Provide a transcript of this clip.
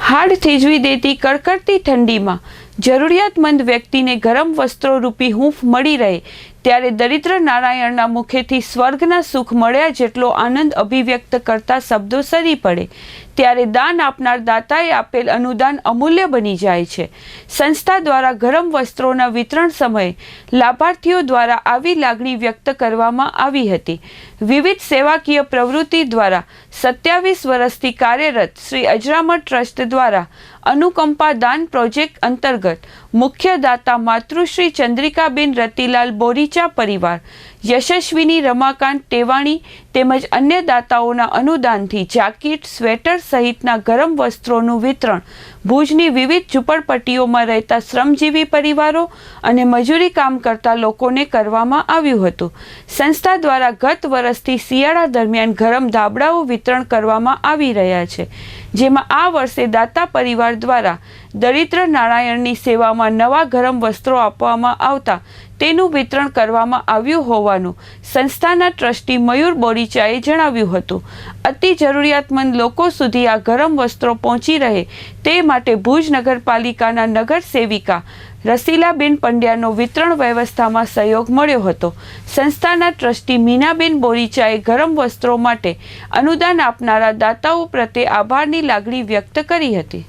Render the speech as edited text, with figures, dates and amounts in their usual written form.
હાડ થીજવી દેતી કડકડતી ઠંડીમાં જરૂરિયાતમંદ વ્યક્તિને ગરમ વસ્ત્રો રૂપી હૂંફ મળી રહે ત્યારે દરિદ્ર નારાયણના મુખેથી સ્વર્ગના સુખ મળ્યા જેટલો આનંદ અભિવ્યક્ત કરતા શબ્દો સરી પડે ત્યારે દાન આપનાર દાતાએ આપેલ અનુદાન અમૂલ્ય બની જાય છે। સંસ્થા દ્વારા ગરમ વસ્ત્રોના વિતરણ સમયે લાભાર્થીઓ દ્વારા આવી લાગણી વ્યક્ત કરવામાં આવી હતી। વિવિધ સેવાકીય પ્રવૃત્તિ દ્વારા 27 વર્ષથી કાર્યરત શ્રી અજરામર ટ્રસ્ટ દ્વારા અનુકંપા દાન પ્રોજેક્ટ અંતર્ગત મુખ્ય દાતા માતૃશ્રી ચંદ્રિકાબેન રતિલાલ બોરીચા પરિવાર, યશસ્વીની રમાકાંત ટેવાણી તેમજ અન્ય દાતાઓના અનુદાનથી જાકીટ, સ્વેટર સહિતના ગરમ વસ્ત્રોનું વિતરણ ભુજની વિવિધ ઝૂંપડપટ્ટીઓમાં રહેતા શ્રમજીવી પરિવારો અને મજૂરી કામ કરતા લોકોને કરવામાં આવ્યું હતું। સંસ્થા દ્વારા ગત વર્ષથી શિયાળા દરમિયાન ગરમ ધાબળાઓ વિતરણ કરવામાં આવી રહ્યા છે, જેમાં આ વર્ષે દાતા પરિવાર દ્વારા દરિદ્ર નારાયણની સેવામાં નવા ગરમ વસ્ત્રો આપવામાં આવતા તેનું વિતરણ કરવામાં આવ્યું હોવાનું સંસ્થાના ટ્રસ્ટી મયુર બોરીચાએ જણાવ્યું હતું। અતિ જરૂરિયાતમંદ લોકો સુધી આ ગરમ વસ્ત્રો પહોંચી રહે તે માટે ભુજ નગરપાલિકાના નગર સેવિકા રસીલાબેન પંડ્યાનો વિતરણ વ્યવસ્થામાં સહયોગ મળ્યો હતો। સંસ્થાના ટ્રસ્ટી મીનાબેન બોરીચાએ ગરમ વસ્ત્રો માટે અનુદાન આપનારા દાતાઓ પ્રત્યે આભારની લાગણી વ્યક્ત કરી હતી।